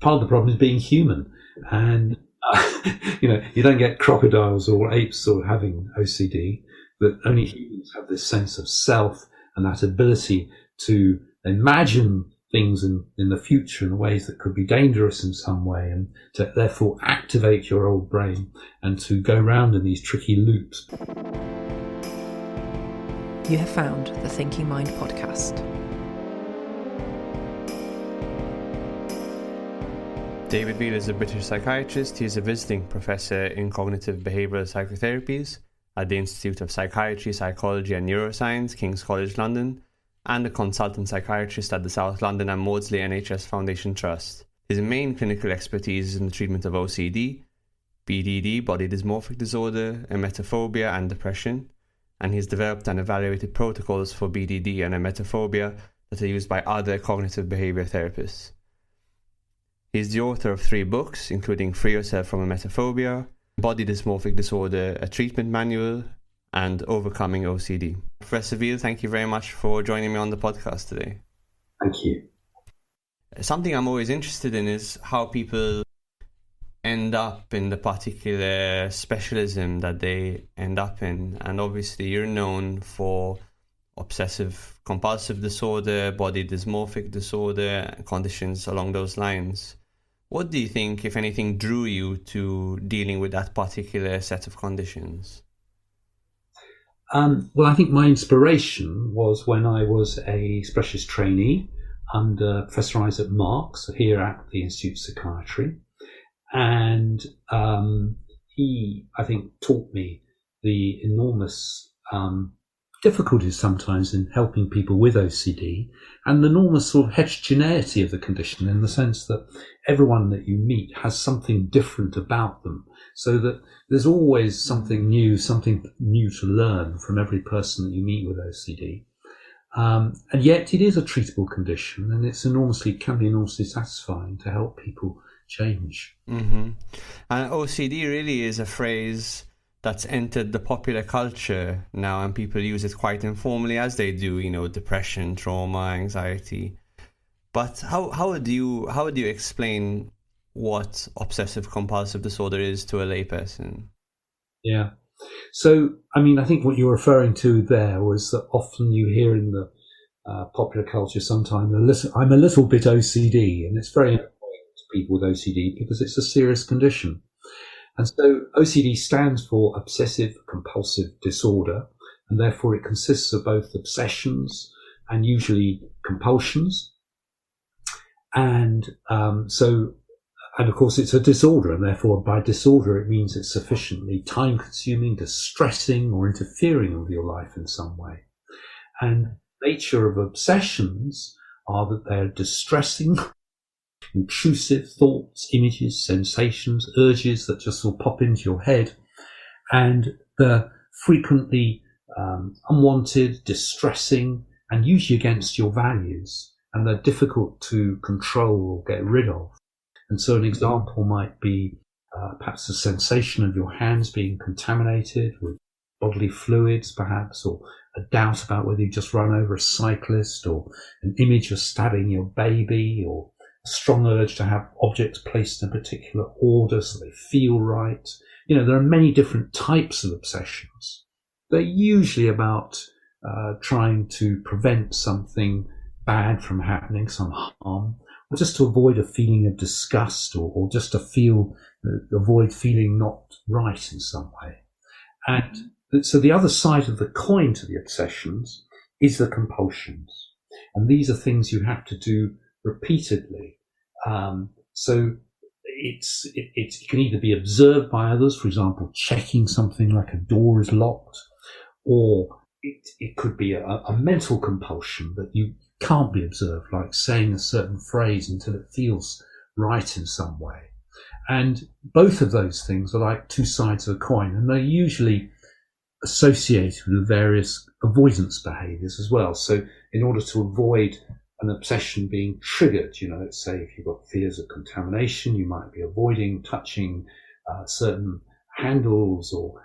part of the problem is being human. And, you don't get crocodiles or apes or having OCD, but only humans have this sense of self and that ability to imagine things in the future in ways that could be dangerous in some way, and to therefore activate your old brain and to go round in these tricky loops. You have found the Thinking Mind podcast. David Veale is a British psychiatrist. He is a visiting professor in Cognitive Behaviour Therapies at the Institute of Psychiatry, Psychology and Neuroscience, King's College London, and a Consultant Psychiatrist at the South London and Maudsley NHS Foundation Trust. His main clinical expertise is in the treatment of OCD, BDD, body dysmorphic disorder, emetophobia and depression, and he's developed and evaluated protocols for BDD and emetophobia that are used by other cognitive behaviour therapists. He's the author of 3 books, including Free Yourself from Emetophobia, Body Dysmorphic Disorder, A Treatment Manual, and Overcoming OCD. Professor Veale, thank you very much for joining me on the podcast today. Thank you. Something I'm always interested in is how people end up in the particular specialism that they end up in. And obviously you're known for obsessive compulsive disorder, body dysmorphic disorder, conditions along those lines. What do you think, if anything, drew you to dealing with that particular set of conditions? Well, I think my inspiration was when I was a specialist trainee under Professor Isaac Marks here at the Institute of Psychiatry. And he, I think, taught me the enormous difficulties sometimes in helping people with OCD, and the enormous sort of heterogeneity of the condition, in the sense that everyone that you meet has something different about them, so that there's always something new to learn from every person that you meet with OCD. And yet it is a treatable condition, and can be enormously satisfying to help people change. Mm-hmm. And OCD really is a phrase that's entered the popular culture now, and people use it quite informally, as they do, depression, trauma, anxiety. But how would you explain what obsessive compulsive disorder is to a layperson? Yeah. So, I think what you're referring to there was that often you hear in the popular culture sometimes, I'm a little bit OCD, and it's very important to people with OCD because it's a serious condition. And so OCD stands for Obsessive Compulsive Disorder, and therefore it consists of both obsessions and usually compulsions. And of course it's a disorder, and therefore by disorder it means it's sufficiently time-consuming, distressing, or interfering with your life in some way. And the nature of obsessions are that they're distressing, intrusive thoughts, images, sensations, urges that just will pop into your head, and they're frequently unwanted, distressing, and usually against your values, and they're difficult to control or get rid of. And so an example might be perhaps the sensation of your hands being contaminated with bodily fluids, perhaps, or a doubt about whether you just run over a cyclist, or an image of stabbing your baby, or a strong urge to have objects placed in a particular order so they feel right. There are many different types of obsessions. They're usually about trying to prevent something bad from happening, some harm, or just to avoid a feeling of disgust, or just to avoid feeling not right in some way. And so the other side of the coin to the obsessions is the compulsions. And these are things you have to do repeatedly. So it can either be observed by others, for example, checking something like a door is locked, or it could be a mental compulsion that you can't be observed, like saying a certain phrase until it feels right in some way. And both of those things are like two sides of a coin, and they're usually associated with various avoidance behaviours as well. So in order to avoid an obsession being triggered, let's say if you've got fears of contamination, you might be avoiding touching certain handles or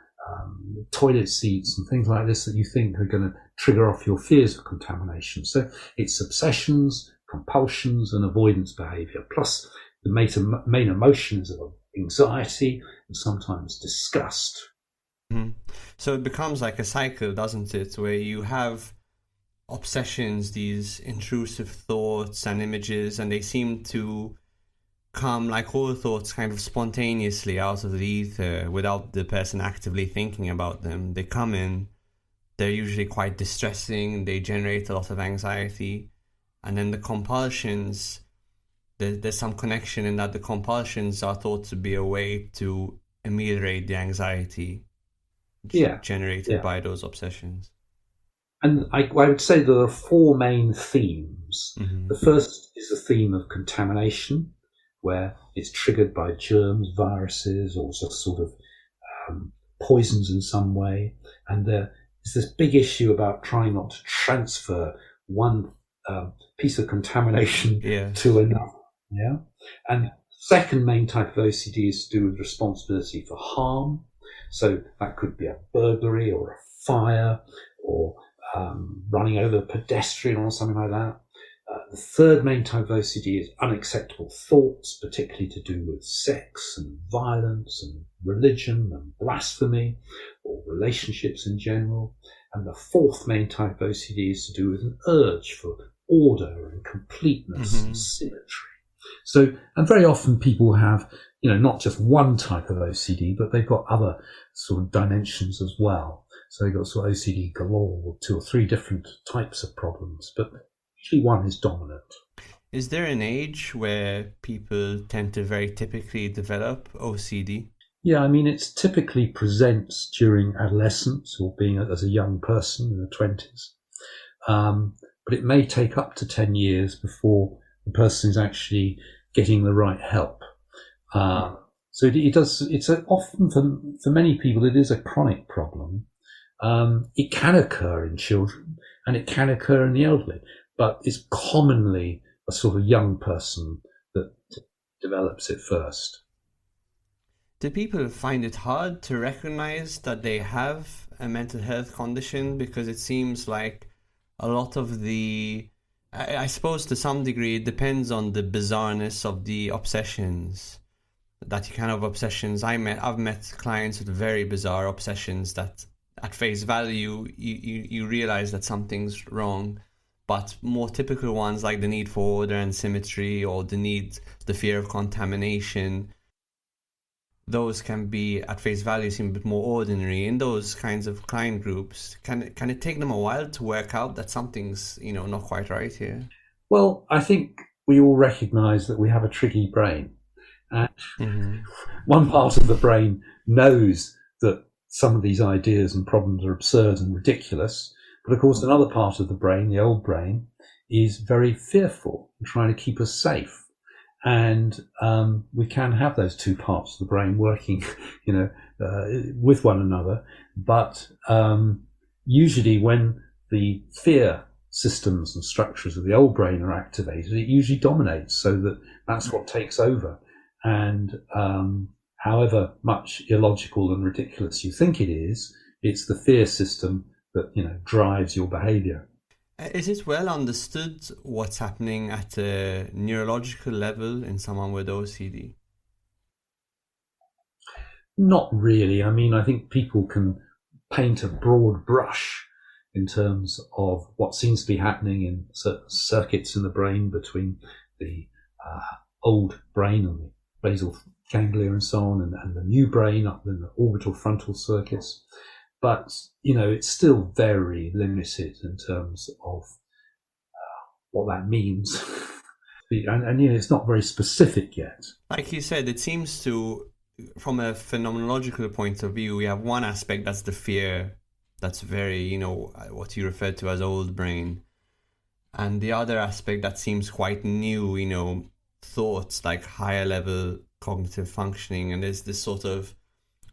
toilet seats and things like this that you think are going to trigger off your fears of contamination. So it's obsessions, compulsions, and avoidance behaviour, plus the main emotions are anxiety and sometimes disgust. Mm-hmm. So it becomes like a cycle, doesn't it, where you have obsessions, these intrusive thoughts and images, and they seem to come, like all thoughts, kind of spontaneously out of the ether without the person actively thinking about them. They come in, they're usually quite distressing, they generate a lot of anxiety, and then the compulsions, there's some connection in that the compulsions are thought to be a way to ameliorate the anxiety generated by those obsessions. And I would say there are four main themes. Mm-hmm. The first is the theme of contamination, where it's triggered by germs, viruses, or just sort of poisons in some way. And there is this big issue about trying not to transfer one piece of contamination to another. Yeah. And the second main type of OCD is to do with responsibility for harm. So that could be a burglary or a fire or running over a pedestrian or something like that. The third main type of OCD is unacceptable thoughts, particularly to do with sex and violence and religion and blasphemy or relationships in general. And the fourth main type of OCD is to do with an urge for order and completeness and symmetry. So, and very often people have, not just one type of OCD, but they've got other sort of dimensions as well. So they've got sort of OCD galore, or 2 or 3 different types of problems, but usually one is dominant. Is there an age where people tend to very typically develop OCD? Yeah, I mean, it typically presents during adolescence or being as a young person in the 20s. But it may take up to 10 years before the person is actually getting the right help. So it does. It's often for many people it is a chronic problem. It can occur in children and it can occur in the elderly, but it's commonly a sort of young person that develops it first. Do people find it hard to recognize that they have a mental health condition? Because it seems like a lot of I suppose to some degree it depends on the bizarreness of the obsessions. That kind of obsessions I've met clients with very bizarre obsessions that at face value you realize that something's wrong, but more typical ones like the need for order and symmetry or the fear of contamination, those can be at face value seem a bit more ordinary. In those kinds of client groups, can it take them a while to work out that something's not quite right here? Well, I think we all recognize that we have a tricky brain. One part of the brain knows that some of these ideas and problems are absurd and ridiculous, but of course another part of the brain, the old brain, is very fearful and trying to keep us safe. And we can have those two parts of the brain working, with one another. But usually when the fear systems and structures of the old brain are activated, it usually dominates, so that's what takes over. And however much illogical and ridiculous you think it is, it's the fear system that drives your behavior. Is it well understood what's happening at a neurological level in someone with OCD? Not really. I mean, I think people can paint a broad brush in terms of what seems to be happening in certain circuits in the brain between the old brain and the basal ganglia and so on, and the new brain up in the orbital frontal circuits. But, it's still very limited in terms of what that means. and it's not very specific yet. Like you said, it seems to, from a phenomenological point of view, we have one aspect that's the fear, that's very, what you refer to as old brain. And the other aspect that seems quite new, thoughts like higher level cognitive functioning. And there's this sort of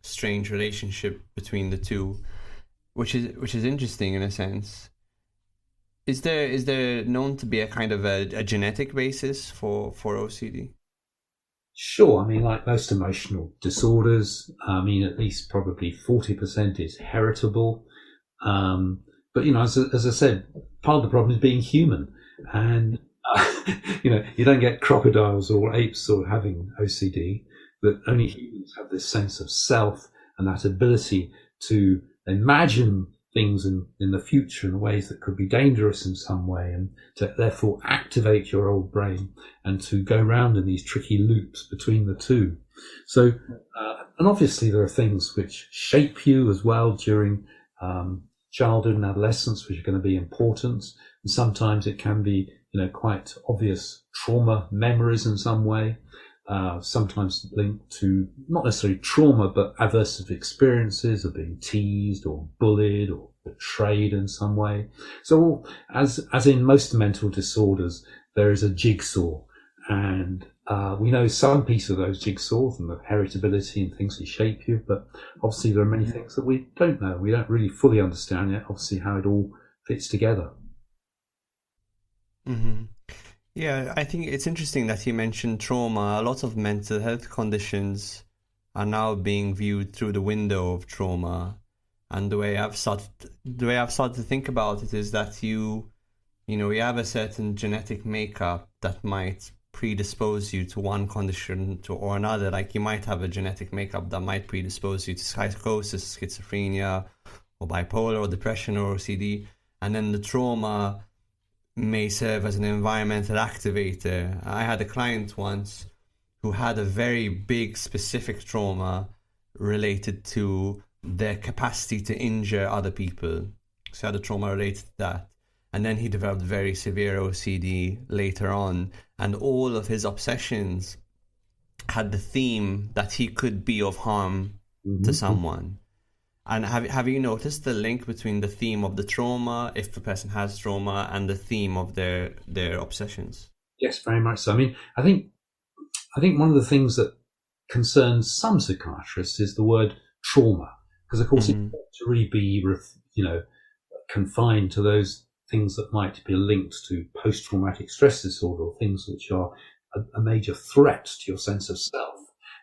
strange relationship between the two, which is interesting in a sense. Is there known to be a kind of a genetic basis for OCD? Sure. I mean, like most emotional disorders, at least probably 40% is heritable. But as I said, part of the problem is being human, and You don't get crocodiles or apes sort of having OCD, but only humans have this sense of self and that ability to imagine things in the future in ways that could be dangerous in some way, and to therefore activate your old brain and to go round in these tricky loops between the two. So, and obviously there are things which shape you as well during childhood and adolescence, which are going to be important. And sometimes it can be, quite obvious trauma memories in some way. Sometimes linked to not necessarily trauma, but aversive experiences of being teased or bullied or betrayed in some way. So as in most mental disorders, there is a jigsaw, and we know some piece of those jigsaws and the heritability and things that shape you, but obviously there are many things that we don't know. We don't really fully understand yet, obviously, how it all fits together. Mm-hmm. Yeah, I think it's interesting that you mentioned trauma. A lot of mental health conditions are now being viewed through the window of trauma. And the way I've started to think about it is that you have a certain genetic makeup that might predispose you to one condition or another. Like you might have a genetic makeup that might predispose you to psychosis, schizophrenia, or bipolar, or depression, or OCD. And then the trauma may serve as an environmental activator. I had a client once who had a very big specific trauma related to their capacity to injure other people. So he had a trauma related to that. And then he developed very severe OCD later on. And all of his obsessions had the theme that he could be of harm to someone. And have you noticed the link between the theme of the trauma, if the person has trauma, and the theme of their obsessions? Yes, very much so. I mean, I think one of the things that concerns some psychiatrists is the word trauma, because of course it's not to really be, confined to those things that might be linked to post-traumatic stress disorder, or things which are a major threat to your sense of self.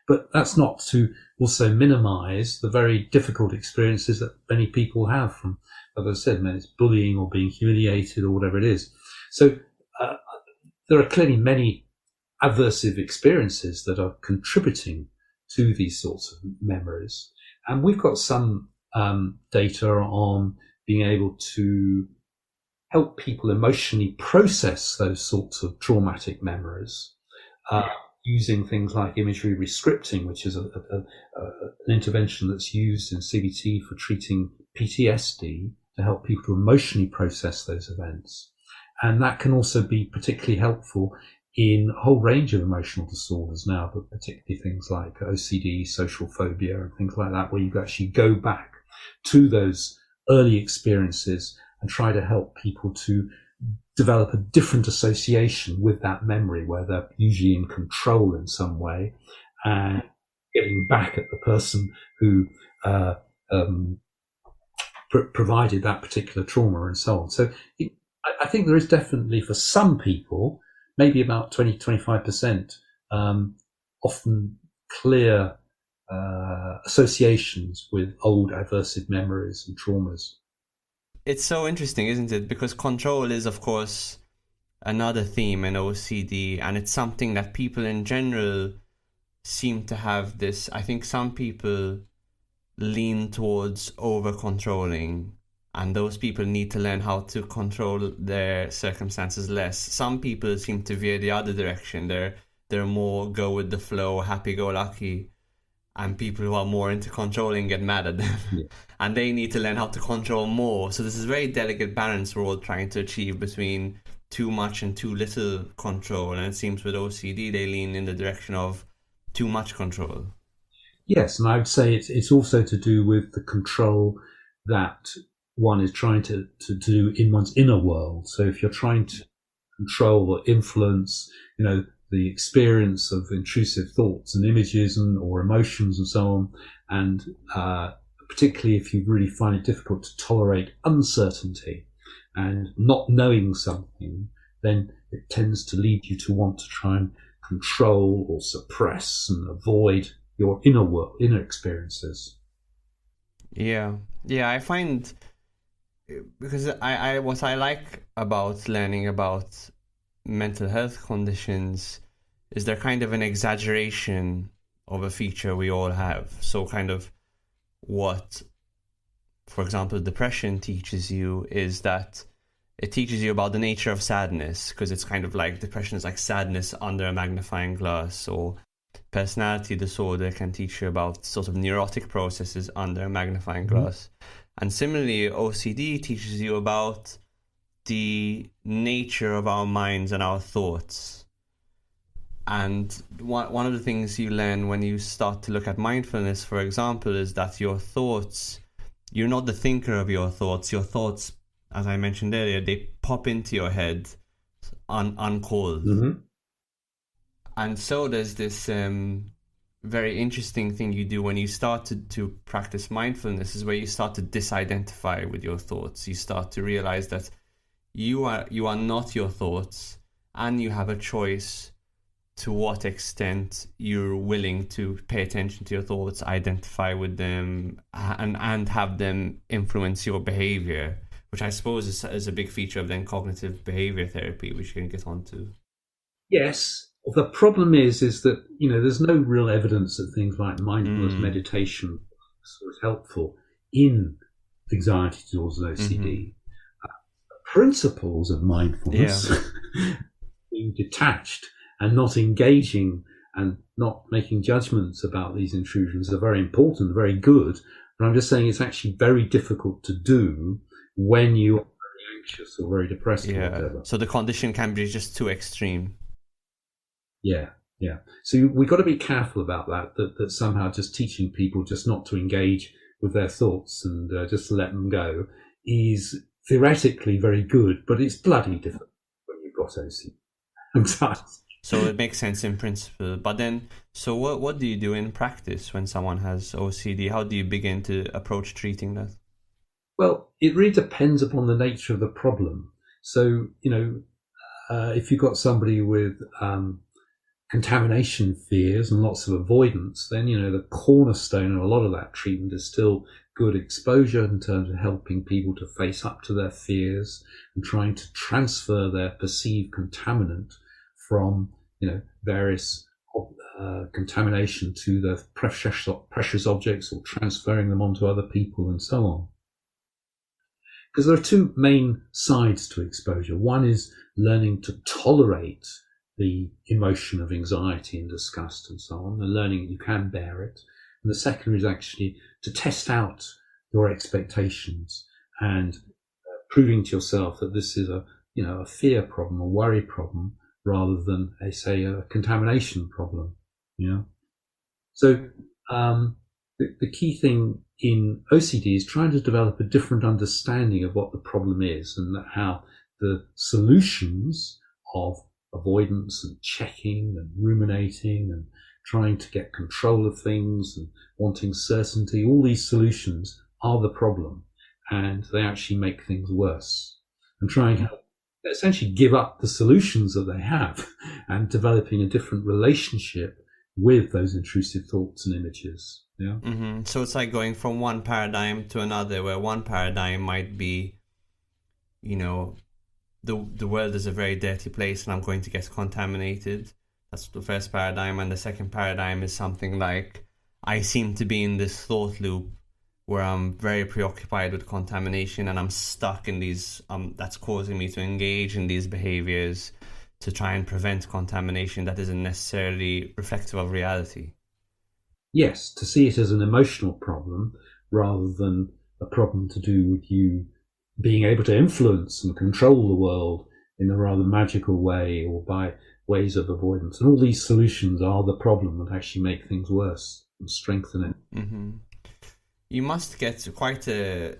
But that's not to also minimize the very difficult experiences that many people have from, as I said, it's bullying or being humiliated or whatever it is. So there are clearly many aversive experiences that are contributing to these sorts of memories. And we've got some data on being able to help people emotionally process those sorts of traumatic memories. Using things like imagery rescripting, which is an intervention that's used in CBT for treating PTSD to help people to emotionally process those events. And that can also be particularly helpful in a whole range of emotional disorders now, but particularly things like OCD, social phobia, and things like that, where you actually go back to those early experiences and try to help people to develop a different association with that memory, where they're usually in control in some way and getting back at the person who provided that particular trauma and so on. So I think there is definitely, for some people, maybe about 20-25%, often clear associations with old aversive memories and traumas. It's so interesting, isn't it? Because control is, of course, another theme in OCD, and it's something that people in general seem to have this. I think some people lean towards over-controlling, and those people need to learn how to control their circumstances less. Some people seem to veer the other direction. They're more go with the flow, happy-go-lucky, and people who are more into controlling get mad at them. Yeah. And they need to learn how to control more. So this is a very delicate balance we're all trying to achieve between too much and too little control. And it seems with OCD, they lean in the direction of too much control. Yes, and I would say it's also to do with the control that one is trying to do in one's inner world. So if you're trying to control or influence, the experience of intrusive thoughts and images or emotions and so on, and particularly if you really find it difficult to tolerate uncertainty and not knowing something, then it tends to lead you to want to try and control or suppress and avoid your inner experiences. Yeah, I find, because I what I like about learning about mental health conditions is they're kind of an exaggeration of a feature we all have. So kind of what, for example, depression teaches you is that it teaches you about the nature of sadness, because it's kind of like depression is like sadness under a magnifying glass, or personality disorder can teach you about sort of neurotic processes under a magnifying glass. And similarly, OCD teaches you about the nature of our minds and our thoughts. And one of the things you learn when you start to look at mindfulness, for example, is that your thoughts, you're not the thinker of your thoughts. Your thoughts, as I mentioned earlier, they pop into your head uncalled. And so there's this very interesting thing you do when you start to practice mindfulness, is where you start to disidentify with your thoughts. You start to realize that you are not your thoughts, and you have a choice to what extent you're willing to pay attention to your thoughts, identify with them, and have them influence your behavior, which I suppose is a big feature of then cognitive behaviour therapy, which we can get onto. Yes. The problem is that, there's no real evidence that things like mindfulness meditation are sort of helpful in anxiety disorders and OCD. Principles of mindfulness, being detached and not engaging and not making judgments about these intrusions, are very important, very good. But I'm just saying it's actually very difficult to do when you are very anxious or very depressed or whatever. So the condition can be just too extreme. Yeah. So we've got to be careful about that somehow just teaching people just not to engage with their thoughts and just let them go is theoretically very good, but it's bloody difficult when you've got anxiety. So it makes sense in principle. But then, so what do you do in practice when someone has OCD? How do you begin to approach treating that? Well, it really depends upon the nature of the problem. So, if you've got somebody with contamination fears and lots of avoidance, then, the cornerstone of a lot of that treatment is still good exposure in terms of helping people to face up to their fears and trying to transfer their perceived contaminant from, various contamination to the precious objects, or transferring them onto other people and so on. Because there are two main sides to exposure. One is learning to tolerate the emotion of anxiety and disgust and so on, and learning that you can bear it. And the second is actually to test out your expectations and proving to yourself that this is a fear problem, a worry problem, rather than a contamination problem. So the key thing in OCD is trying to develop a different understanding of what the problem is, and how the solutions of avoidance and checking and ruminating and trying to get control of things and wanting certainty, all these solutions are the problem, and they actually make things worse. And trying to essentially give up the solutions that they have and developing a different relationship with those intrusive thoughts and images. So it's like going from one paradigm to another, where one paradigm might be, the world is a very dirty place and I'm going to get contaminated. That's the first paradigm. And the second paradigm is something like, I seem to be in this thought loop where I'm very preoccupied with contamination and I'm stuck in these, that's causing me to engage in these behaviors to try and prevent contamination that isn't necessarily reflective of reality. Yes, to see it as an emotional problem rather than a problem to do with you being able to influence and control the world in a rather magical way, or by ways of avoidance. And all these solutions are the problem that actually make things worse and strengthen it. You must get quite a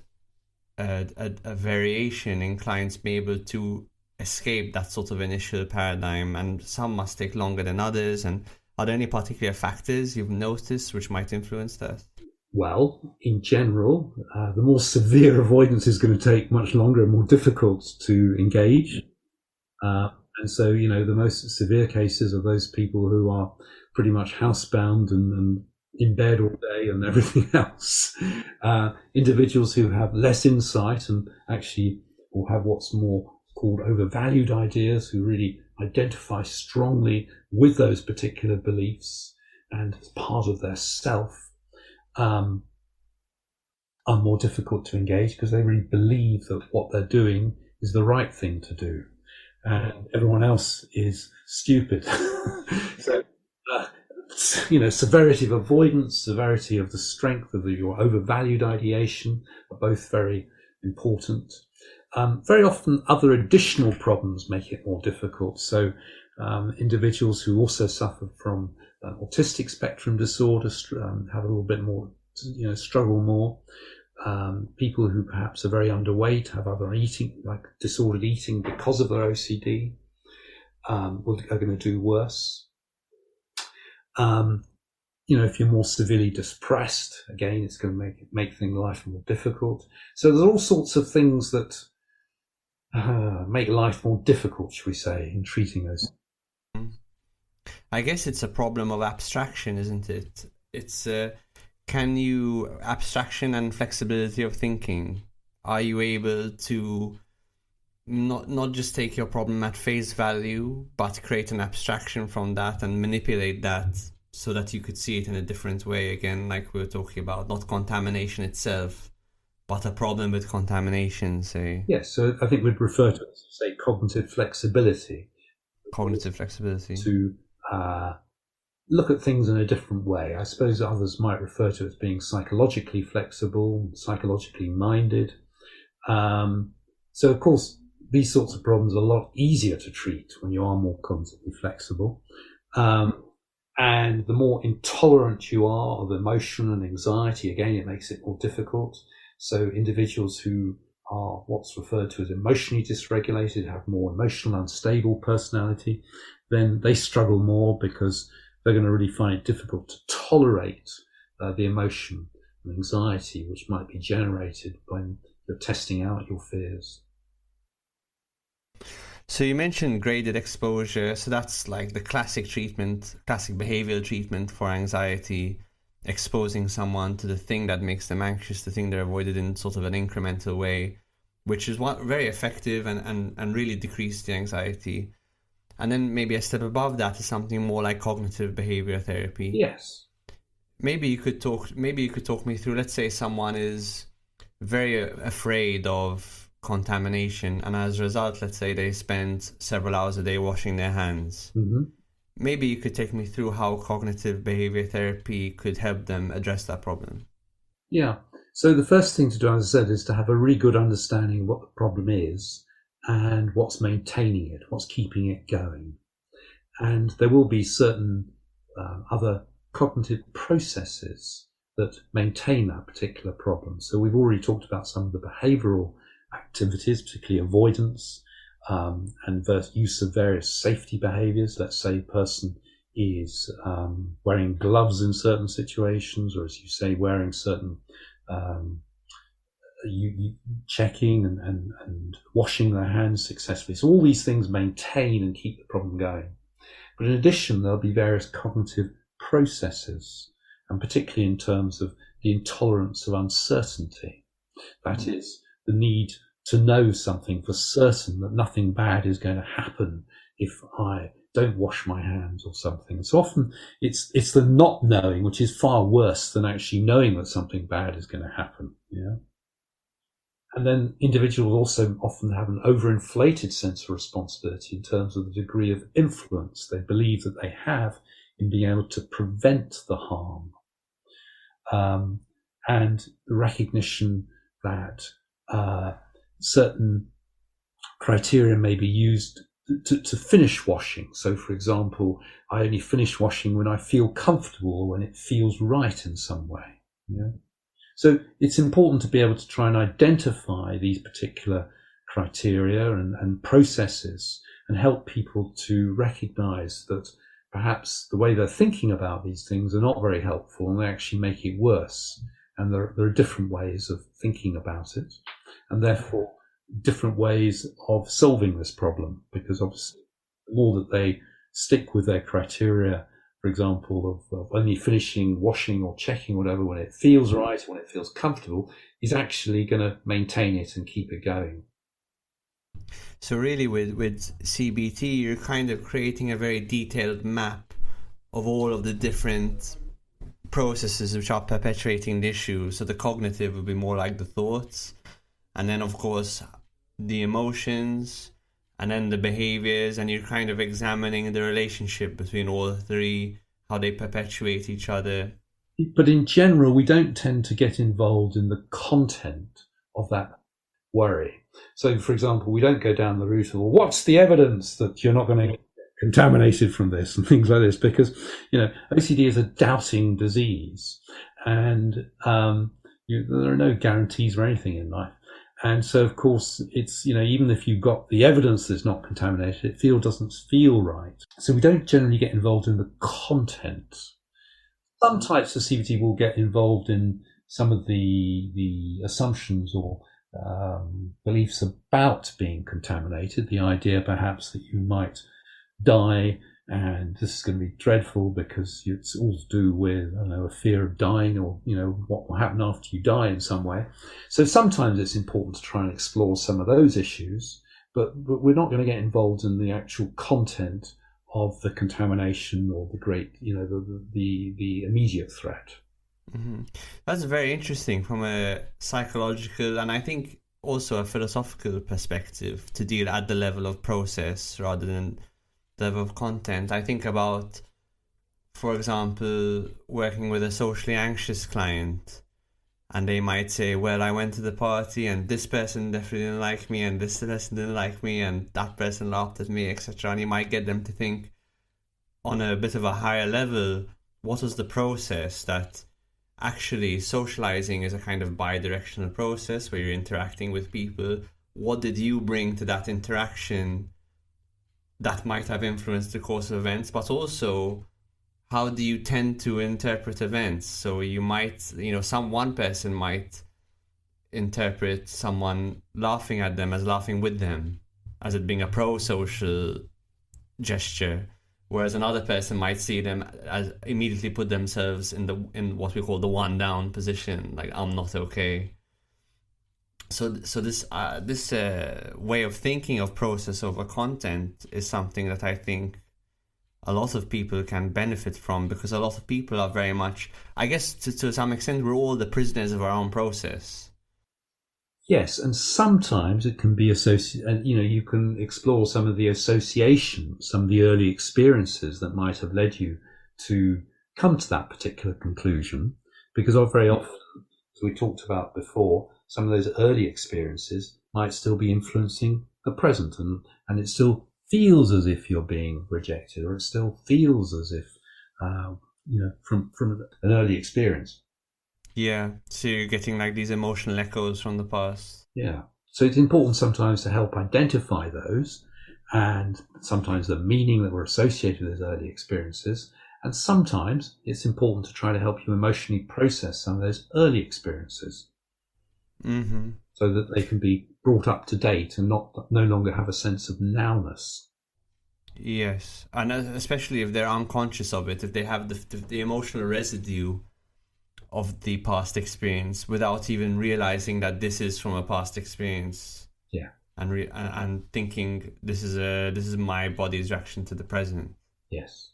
variation in clients being able to escape that sort of initial paradigm, and some must take longer than others. And are there any particular factors you've noticed which might influence that? Well, in general, the more severe avoidance is going to take much longer and more difficult to engage. And so, the most severe cases are those people who are pretty much housebound and in bed all day and everything else. Individuals who have less insight and actually, or have what's more called overvalued ideas, who really identify strongly with those particular beliefs and as part of their self, are more difficult to engage because they really believe that what they're doing is the right thing to do, and everyone else is stupid. So, severity of avoidance, severity of the strength of your overvalued ideation are both very important. Very often other additional problems make it more difficult. So individuals who also suffer from autistic spectrum disorder have a little bit more, struggle more. People who perhaps are very underweight, have other eating, like disordered eating because of their OCD, are going to do worse. If you're more severely depressed, again, it's going to make life more difficult. So there's all sorts of things that make life more difficult, should we say, in treating those. I guess it's a problem of abstraction, isn't it? It's abstraction and flexibility of thinking. Are you able to not just take your problem at face value, but create an abstraction from that and manipulate that so that you could see it in a different way, again, like we were talking about, not contamination itself, but a problem with contamination, say. Yes, so I think we'd refer to it as, say, cognitive flexibility. Cognitive flexibility. To look at things in a different way. I suppose others might refer to it as being psychologically flexible, psychologically minded. So, of course, these sorts of problems are a lot easier to treat when you are more cognitively flexible. And the more intolerant you are of emotion and anxiety, again, it makes it more difficult. So individuals who are what's referred to as emotionally dysregulated, have more emotional unstable personality, then they struggle more because they're going to really find it difficult to tolerate the emotion and anxiety which might be generated when you're testing out your fears. So you mentioned graded exposure. So that's like the classic behavioral treatment for anxiety, exposing someone to the thing that makes them anxious, the thing they're avoided in sort of an incremental way, which is very effective and really decrease the anxiety. And then maybe a step above that is something more like cognitive behavior therapy. Yes. Maybe you could talk me through, let's say someone is very afraid of contamination, and as a result, let's say they spend several hours a day washing their hands. Mm-hmm. Maybe you could take me through how cognitive behavior therapy could help them address that problem. Yeah. So the first thing to do, as I said, is to have a really good understanding of what the problem is and what's maintaining it, what's keeping it going. And there will be certain other cognitive processes that maintain that particular problem. So we've already talked about some of the behavioral activities, particularly avoidance, and the use of various safety behaviors. Let's say a person is wearing gloves in certain situations, or as you say, wearing certain checking and washing their hands successfully. So all these things maintain and keep the problem going. But in addition, there'll be various cognitive processes, and particularly in terms of the intolerance of uncertainty. That is, the need to know something for certain, that nothing bad is going to happen if I don't wash my hands or something. So often it's the not knowing, which is far worse than actually knowing that something bad is going to happen. Yeah. And then individuals also often have an overinflated sense of responsibility in terms of the degree of influence they believe that they have in being able to prevent the harm. And the recognition that certain criteria may be used to finish washing. So, for example, I only finish washing when I feel comfortable or when it feels right in some way. Yeah? So it's important to be able to try and identify these particular criteria and processes and help people to recognize that perhaps the way they're thinking about these things are not very helpful and they actually make it worse. And there are different ways of thinking about it, and therefore different ways of solving this problem, because obviously the more that they stick with their criteria, for example, of only finishing washing or checking whatever when it feels right, when it feels comfortable, is actually going to maintain it and keep it going. So really with CBT, you're kind of creating a very detailed map of all of the different processes which are perpetuating the issue. So the cognitive would be more like the thoughts, and then of course the emotions, and then the behaviors, and you're kind of examining the relationship between all three, how they perpetuate each other. But in general, we don't tend to get involved in the content of that worry. So, for example, we don't go down the route of, well, what's the evidence that you're not going to get contaminated from this and things like this, because, OCD is a doubting disease, and there are no guarantees or anything in life. And so, of course, it's, even if you've got the evidence that it's not contaminated, it doesn't feel right. So we don't generally get involved in the content. Some types of CBT will get involved in some of the assumptions or beliefs about being contaminated, the idea perhaps that you might die and this is going to be dreadful because it's all to do with, a fear of dying, or, what will happen after you die in some way. So sometimes it's important to try and explore some of those issues, but we're not going to get involved in the actual content of the contamination or the great, the immediate threat. Mm-hmm. That's very interesting from a psychological and I think also a philosophical perspective, to deal at the level of process rather than the level of content. I think about, for example, working with a socially anxious client, and they might say, well, I went to the party and this person definitely didn't like me and this person didn't like me and that person laughed at me, etc. And you might get them to think on a bit of a higher level, what was the process that actually socializing is a kind of bi-directional process where you're interacting with people. What did you bring to that interaction that might have influenced the course of events, but also how do you tend to interpret events? So you might, one person might interpret someone laughing at them as laughing with them, as it being a pro-social gesture, whereas another person might see them as immediately put themselves in what we call the one down position, like I'm not okay. So this way of thinking of process over content is something that I think a lot of people can benefit from, because a lot of people are very much, I guess to some extent, we're all the prisoners of our own process. Yes, and sometimes it can be associated, you can explore some of the associations, some of the early experiences that might have led you to come to that particular conclusion, because very often, as we talked about before, some of those early experiences might still be influencing the present, and it still feels as if you're being rejected, or it still feels as if, from an early experience. Yeah, so you're getting like these emotional echoes from the past. Yeah, so it's important sometimes to help identify those, and sometimes the meaning that were associated with those early experiences, and sometimes it's important to try to help you emotionally process some of those early experiences. Mm-hmm. So that they can be brought up to date and no longer have a sense of nowness. Yes, and especially if they're unconscious of it, if they have the emotional residue of the past experience without even realizing that this is from a past experience. Yeah, and thinking this is my body's reaction to the present. Yes.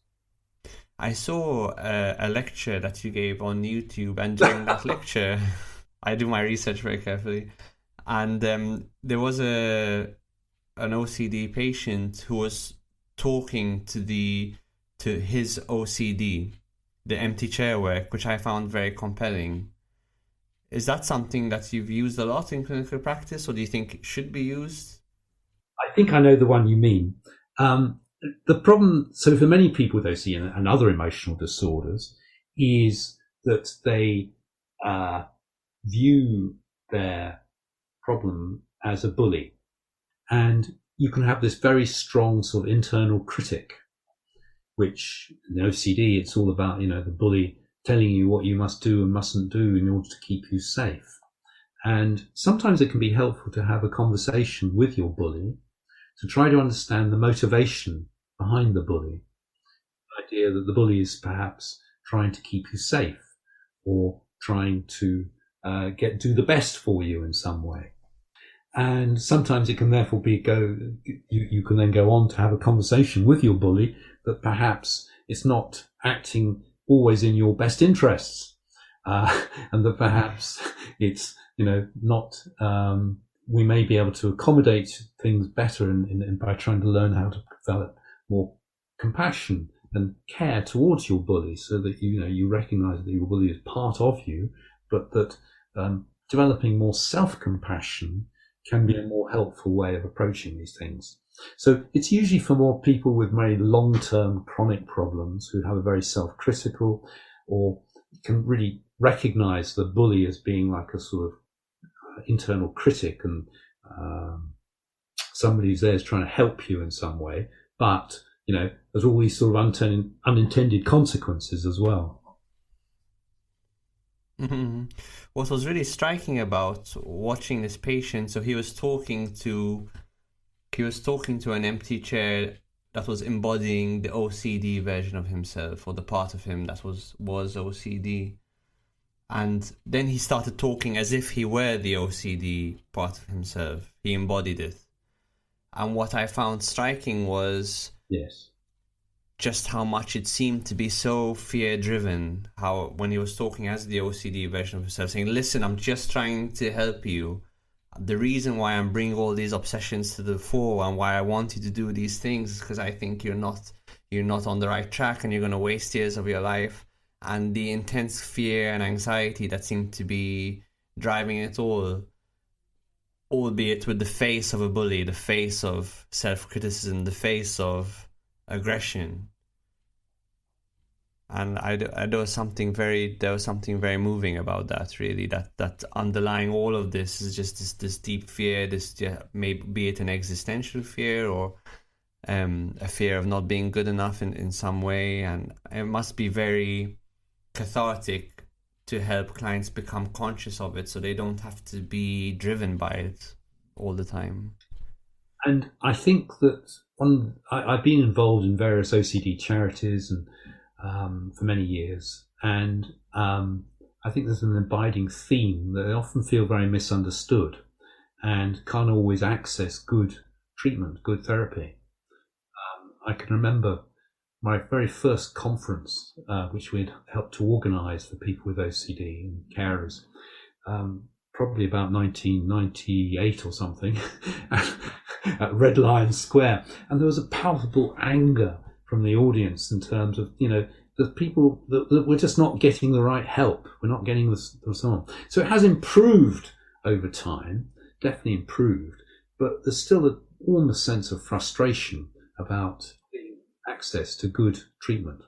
I saw a lecture that you gave on YouTube, and during that lecture, I do my research very carefully, and there was an OCD patient who was talking to his OCD, the empty chair work, which I found very compelling. Is that something that you've used a lot in clinical practice, or do you think it should be used? I think I know the one you mean. The problem, so for many people with OCD and other emotional disorders, is that they view their problem as a bully. And you can have this very strong sort of internal critic, which in OCD, it's all about, the bully telling you what you must do and mustn't do in order to keep you safe. And sometimes it can be helpful to have a conversation with your bully to try to understand the motivation behind the bully. The idea that the bully is perhaps trying to keep you safe, or trying to do the best for you in some way. And sometimes it can therefore you can then go on to have a conversation with your bully that perhaps it's not acting always in your best interests, and that perhaps it's, not, we may be able to accommodate things better in by trying to learn how to develop more compassion and care towards your bully, so that you recognize that your bully is part of you, but that developing more self-compassion can be a more helpful way of approaching these things. So it's usually for more people with very long-term chronic problems who have a very self-critical, or can really recognize the bully as being like a sort of internal critic, and somebody who's there is trying to help you in some way, but there's all these sort of unintended consequences as well. Mm-hmm. What was really striking about watching this patient, so he was talking to an empty chair that was embodying the OCD version of himself, or the part of him that was OCD. And then he started talking as if he were the OCD part of himself. He embodied it. And what I found striking was just how much it seemed to be so fear-driven. How when he was talking as the OCD version of himself, saying, listen, I'm just trying to help you. The reason why I'm bringing all these obsessions to the fore and why I want you to do these things is because I think you're not on the right track and you're going to waste years of your life. And the intense fear and anxiety that seemed to be driving it all, albeit with the face of a bully, the face of self-criticism, the face of aggression. And there was something very moving about that, really, that underlying all of this is just this deep fear, maybe be it an existential fear or a fear of not being good enough in some way. And it must be very cathartic to help clients become conscious of it, so they don't have to be driven by it all the time. And I think that I've been involved in various OCD charities and for many years, and I think there's an abiding theme that they often feel very misunderstood and can't always access good treatment, good therapy. I can remember my very first conference, which we'd helped to organise for people with OCD and carers, probably about 1998 or something, at Red Lion Square. And there was a palpable anger from the audience in terms of, the people that we're just not getting the right help. We're not getting the so on. So it has improved over time, definitely improved, but there's still an almost sense of frustration about access to good treatment.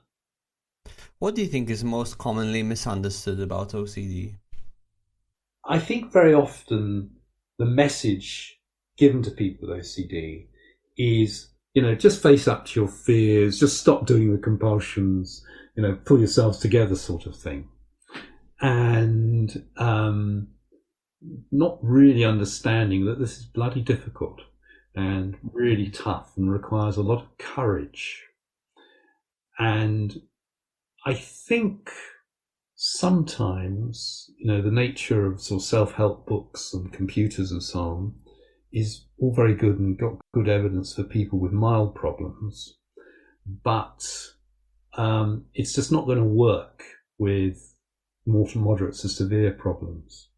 What do you think is most commonly misunderstood about OCD? I think very often the message given to people with OCD is, just face up to your fears, just stop doing the compulsions, pull yourselves together sort of thing. And not really understanding that this is bloody difficult and really tough and requires a lot of courage. And I think sometimes, the nature of sort of self-help books and computers and so on is all very good and got good evidence for people with mild problems, but it's just not going to work with more moderate to severe problems.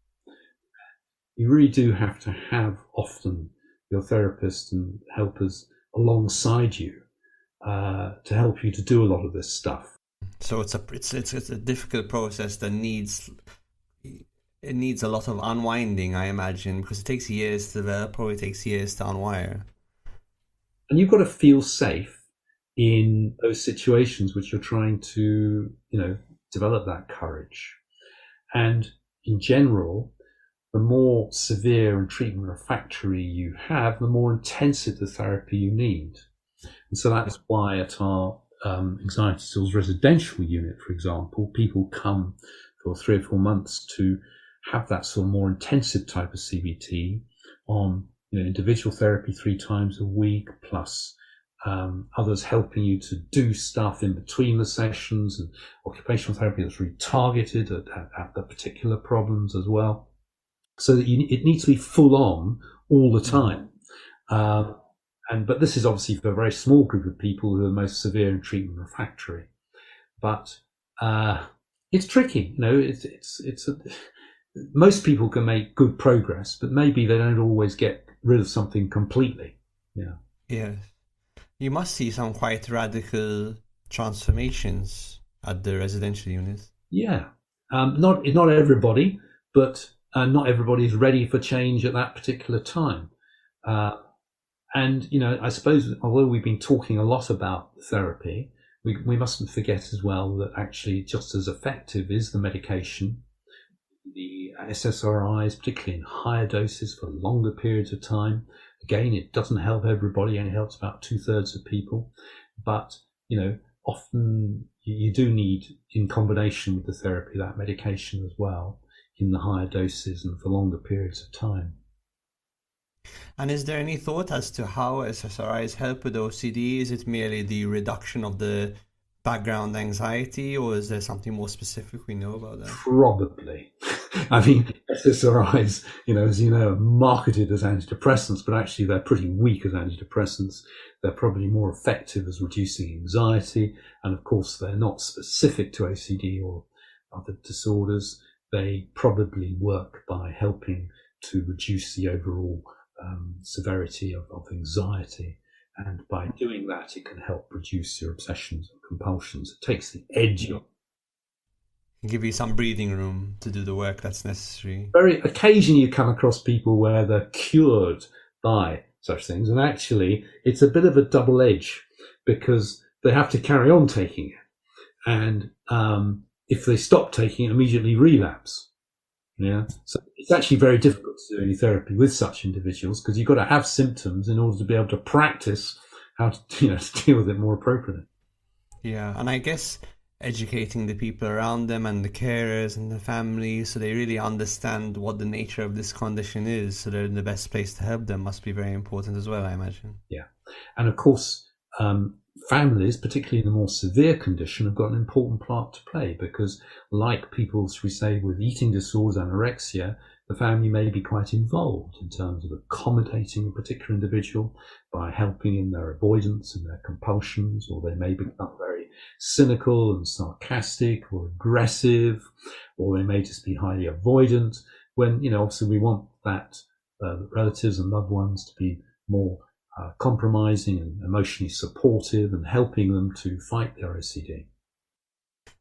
You really do have to have often your therapist and helpers alongside you to help you to do a lot of this stuff. So it's a difficult process that needs a lot of unwinding, I imagine, because it takes years to develop, probably takes years to unwire. And you've got to feel safe in those situations which you're trying to, develop that courage. And in general, the more severe and treatment refractory you have, the more intensive the therapy you need. And so that's why at our anxiety disorders residential unit, for example, people come for 3 or 4 months to have that sort of more intensive type of CBT on individual therapy 3 times a week, plus others helping you to do stuff in between the sessions, and occupational therapy that's really targeted at the particular problems as well. so that it needs to be full on all the time. But this is obviously for a very small group of people who are most severe and treatment refractory. But it's tricky, most people can make good progress, but maybe they don't always get rid of something completely. Yeah. Yes. You must see some quite radical transformations at the residential units. Yeah. Not everybody, but not everybody is ready for change at that particular time. And I suppose, although we've been talking a lot about therapy, we mustn't forget as well that actually just as effective is the medication. The SSRIs, particularly in higher doses for longer periods of time. Again, it doesn't help everybody, and it helps about 2/3 of people. But, often you do need, in combination with the therapy, that medication as well in the higher doses and for longer periods of time. And is there any thought as to how SSRIs help with OCD? Is it merely the reduction of the background anxiety, or is there something more specific we know about that? Probably. I mean, SSRIs, as you know, are marketed as antidepressants, but actually they're pretty weak as antidepressants. They're probably more effective as reducing anxiety. And of course, they're not specific to OCD or other disorders. They probably work by helping to reduce the overall severity of anxiety. And by doing that, it can help reduce your obsessions and compulsions. It takes the edge off. Give you some breathing room to do the work that's necessary. Very occasionally you come across people where they're cured by such things, and actually it's a bit of a double edge because they have to carry on taking it, and if they stop taking it, immediately relapse. So it's actually very difficult to do any therapy with such individuals because you've got to have symptoms in order to be able to practice how to to deal with it more appropriately. Yeah, and I guess educating the people around them and the carers and the families so they really understand what the nature of this condition is, so they're in the best place to help them, must be very important as well, I imagine. Yeah. And of course, families, particularly in the more severe condition, have got an important part to play because, like people, shall we say, with eating disorders, anorexia, the family may be quite involved in terms of accommodating a particular individual by helping in their avoidance and their compulsions, or they may become very cynical and sarcastic or aggressive, or they may just be highly avoidant when, obviously we want that relatives and loved ones to be more compromising and emotionally supportive and helping them to fight their OCD.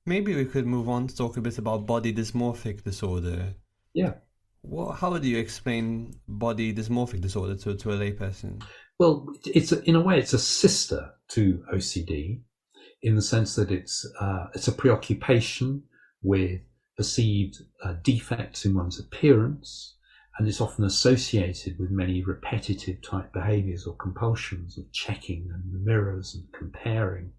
Maybe we could move on to talk a bit about body dysmorphic disorder. Yeah. How would you explain body dysmorphic disorder to a layperson? Well, in a way, it's a sister to OCD in the sense that it's a preoccupation with perceived defects in one's appearance, and it's often associated with many repetitive type behaviours or compulsions of checking and the mirrors and comparing.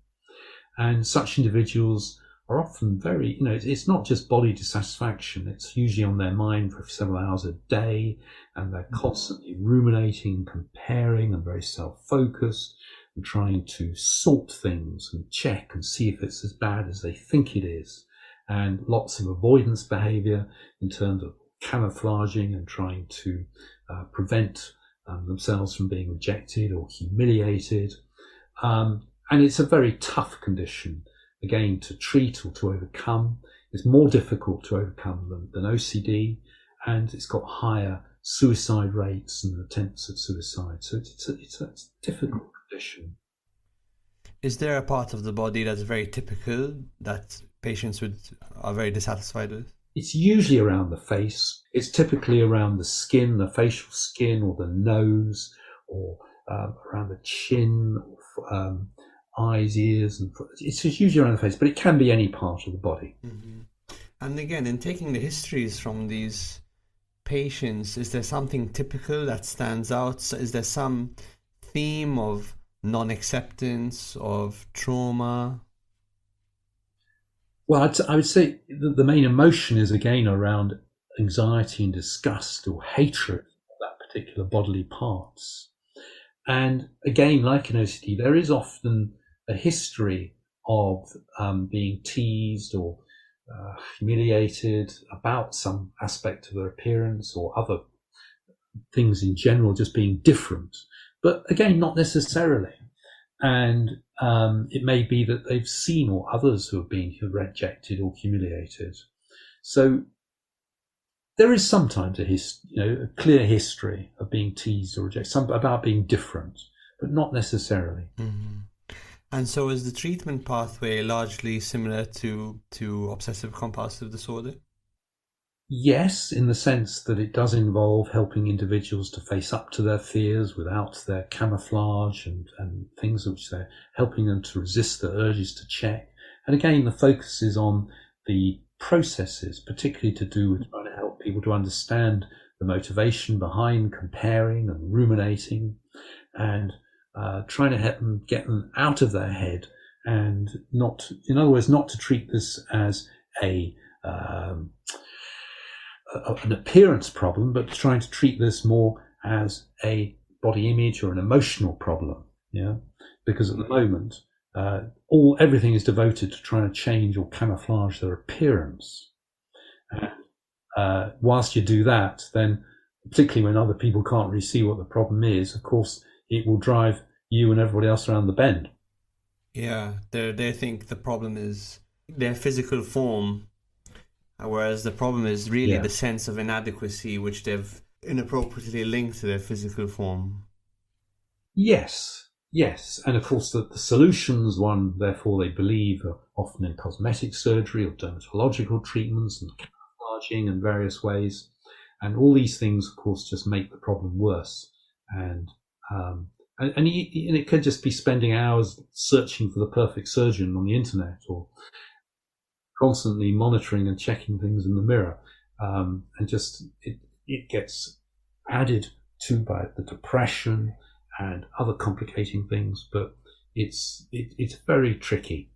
And such individuals are often very, it's not just body dissatisfaction, it's usually on their mind for several hours a day, and they're constantly ruminating, comparing, and very self-focused, and trying to sort things and check and see if it's as bad as they think it is. And lots of avoidance behaviour in terms of camouflaging and trying to prevent themselves from being rejected or humiliated. And it's a very tough condition, again, to treat or to overcome. It's more difficult to overcome than OCD, and it's got higher suicide rates and attempts at suicide. So it's a difficult condition. Is there a part of the body that's very typical that patients are very dissatisfied with? It's usually around the face. It's typically around the skin, the facial skin, or the nose, or around the chin, or eyes, ears, and it's usually around the face, but it can be any part of the body. Mm-hmm. And again, in taking the histories from these patients, is there something typical that stands out? Is there some theme of non-acceptance, of trauma? Well, I would say the main emotion is, again, around anxiety and disgust or hatred of that particular bodily parts. And again, like in OCD, there is often a history of being teased or humiliated about some aspect of their appearance or other things in general just being different. But again, not necessarily. And it may be that they've seen or others who have been rejected or humiliated. So there is sometimes a clear history of being teased or rejected, about being different, but not necessarily. Mm-hmm. And so is the treatment pathway largely similar to obsessive compulsive disorder? Yes, in the sense that it does involve helping individuals to face up to their fears without their camouflage and things which they're helping them to resist the urges to check. And again, the focus is on the processes, particularly to do with trying to help people to understand the motivation behind comparing and ruminating, and trying to help them get them out of their head, and not, in other words, not to treat this as an appearance problem, but trying to treat this more as a body image or an emotional problem. Yeah, because at the moment, everything is devoted to trying to change or camouflage their appearance. And whilst you do that, then particularly when other people can't really see what the problem is, of course, it will drive you and everybody else around the bend. Yeah, they think the problem is their physical form, whereas the problem is really the sense of inadequacy which they've inappropriately linked to their physical form. Yes, and of course the solutions, therefore they believe, are often in cosmetic surgery or dermatological treatments and camouflaging in various ways, and all these things, of course, just make the problem worse. And it could just be spending hours searching for the perfect surgeon on the internet, or constantly monitoring and checking things in the mirror, and just it gets added to by the depression and other complicating things. But it's very tricky.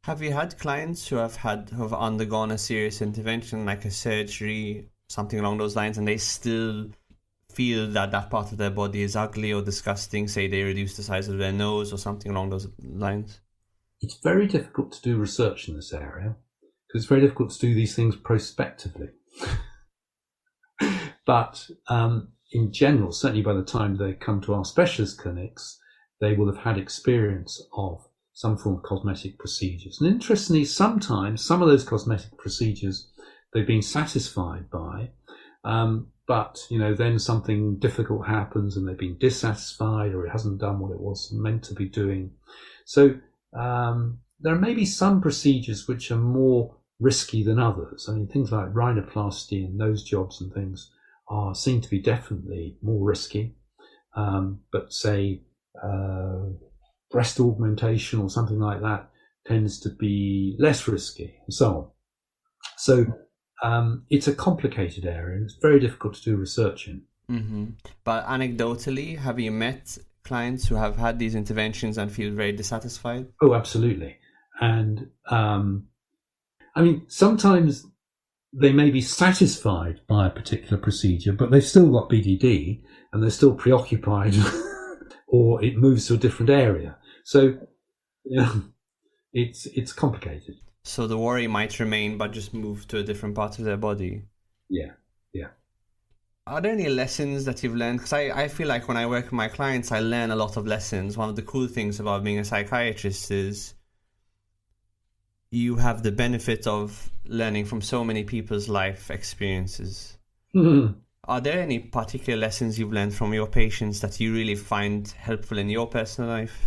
Have you had clients who have undergone a serious intervention, like a surgery, something along those lines, and they still feel that part of their body is ugly or disgusting? Say they reduce the size of their nose or something along those lines? It's very difficult to do research in this area because it's very difficult to do these things prospectively. But in general, certainly by the time they come to our specialist clinics, they will have had experience of some form of cosmetic procedures. And interestingly, sometimes some of those cosmetic procedures they've been satisfied by, but then something difficult happens and they've been dissatisfied, or it hasn't done what it was meant to be doing. So there may be some procedures which are more risky than others. I mean, things like rhinoplasty and nose jobs and things seem to be definitely more risky. But say breast augmentation or something like that tends to be less risky, and so on. So it's a complicated area, and it's very difficult to do research in. Mm-hmm. But anecdotally, have you met clients who have had these interventions and feel very dissatisfied? Oh, absolutely. And I mean, sometimes they may be satisfied by a particular procedure, but they've still got BDD and they're still preoccupied, or it moves to a different area. So it's complicated. So the worry might remain, but just move to a different part of their body. Yeah. Are there any lessons that you've learned? Because I feel like when I work with my clients, I learn a lot of lessons. One of the cool things about being a psychiatrist is you have the benefit of learning from so many people's life experiences. Mm-hmm. Are there any particular lessons you've learned from your patients that you really find helpful in your personal life?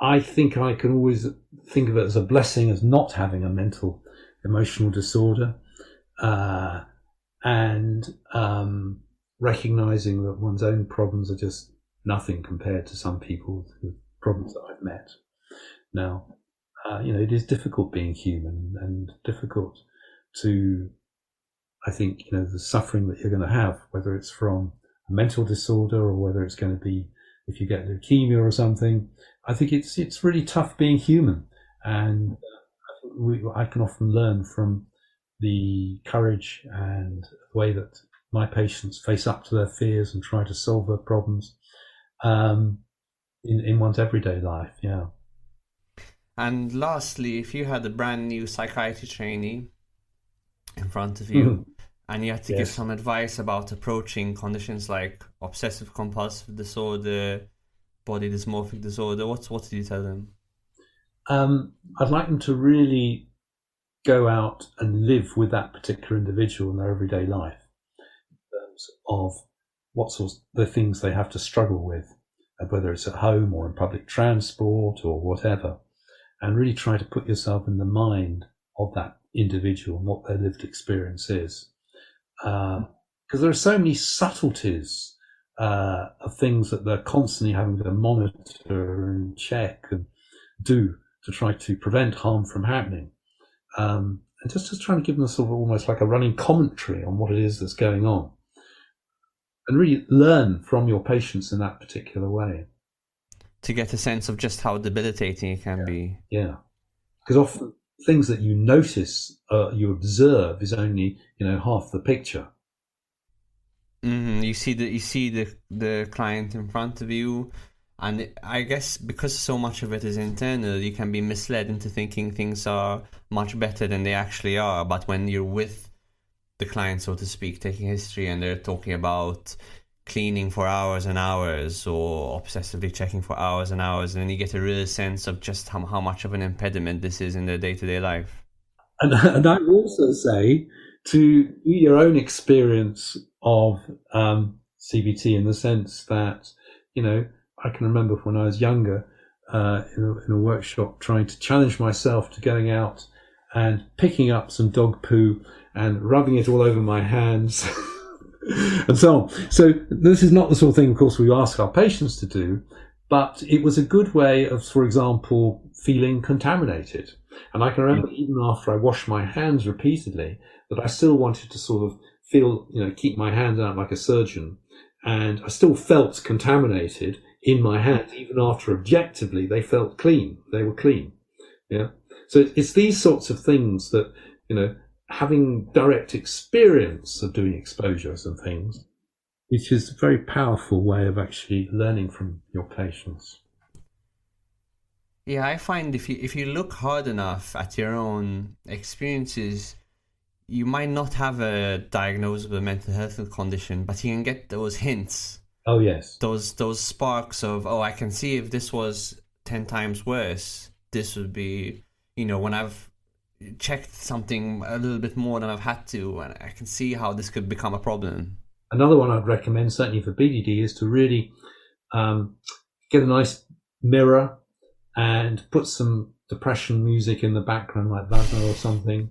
I think I can always think of it as a blessing as not having a mental emotional disorder, and recognizing that one's own problems are just nothing compared to some people's problems that I've met. Now, it is difficult being human, and difficult to, I think, the suffering that you're going to have, whether it's from a mental disorder or whether it's going to be if you get leukemia or something. I think it's really tough being human, and I can often learn from the courage and the way that my patients face up to their fears and try to solve their problems in one's everyday life. Yeah. And lastly, if you had a brand new psychiatry trainee in front of you and you had to give some advice about approaching conditions like obsessive compulsive disorder, body dysmorphic disorder, what do you tell them? I'd like them to really go out and live with that particular individual in their everyday life, in terms of what sorts of the things they have to struggle with, whether it's at home or in public transport or whatever, and really try to put yourself in the mind of that individual and what their lived experience is. Because there are so many subtleties of things that they're constantly having to monitor and check and do to try to prevent harm from happening. And just trying to give them sort of almost like a running commentary on what it is that's going on. And really learn from your patients in that particular way. To get a sense of just how debilitating it can be. Yeah. Because often things that you notice, you observe, is only, half the picture. You see the client in front of you, and I guess because so much of it is internal, you can be misled into thinking things are much better than they actually are. But when you're with the client, so to speak, taking history, and they're talking about cleaning for hours and hours or obsessively checking for hours and hours, and then you get a real sense of just how much of an impediment this is in their day-to-day life. And I would also say to do your own experience of CBT, in the sense that, I can remember when I was younger in a workshop trying to challenge myself to going out and picking up some dog poo and rubbing it all over my hands and so on. So this is not the sort of thing, of course, we ask our patients to do, but it was a good way of, for example, feeling contaminated. And I can remember even after I washed my hands repeatedly that I still wanted to sort of feel, keep my hands out like a surgeon. And I still felt contaminated in my hands, even after objectively they felt clean. They were clean. Yeah. So it's these sorts of things that, having direct experience of doing exposures and things, which is a very powerful way of actually learning from your patients. Yeah, I find if you look hard enough at your own experiences, you might not have a diagnosable mental health condition, but you can get those hints. Oh, yes. Those sparks of, I can see if this was 10 times worse, this would be, when I've checked something a little bit more than I've had to, and I can see how this could become a problem. Another one I'd recommend, certainly for BDD, is to really get a nice mirror and put some depression music in the background, like Wagner or something,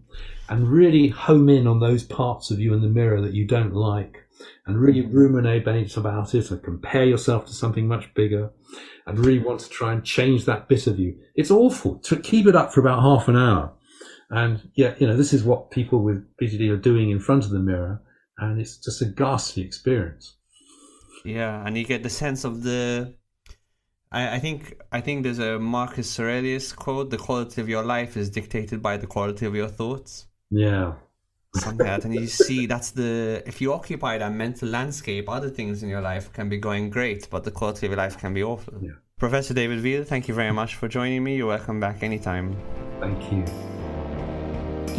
and really home in on those parts of you in the mirror that you don't like, and really ruminate about it, or compare yourself to something much bigger, and really want to try and change that bit of you. It's awful to keep it up for about half an hour. And this is what people with BDD are doing in front of the mirror, and it's just a ghastly experience. Yeah, and you get the sense of I think there's a Marcus Aurelius quote: "The quality of your life is dictated by the quality of your thoughts." Yeah. Something like that. And you see, if you occupy that mental landscape, other things in your life can be going great, but the quality of your life can be awful. Yeah. Professor David Veale, thank you very much for joining me. You're welcome back anytime. Thank you.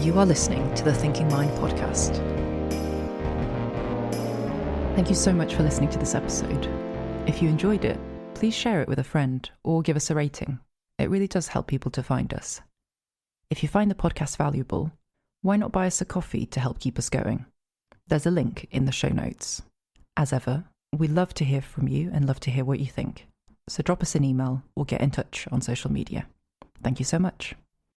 You are listening to the Thinking Mind podcast. Thank you so much for listening to this episode. If you enjoyed it, please share it with a friend or give us a rating. It really does help people to find us. If you find the podcast valuable, why not buy us a coffee to help keep us going? There's a link in the show notes. As ever, we love to hear from you and love to hear what you think. So drop us an email or get in touch on social media. Thank you so much.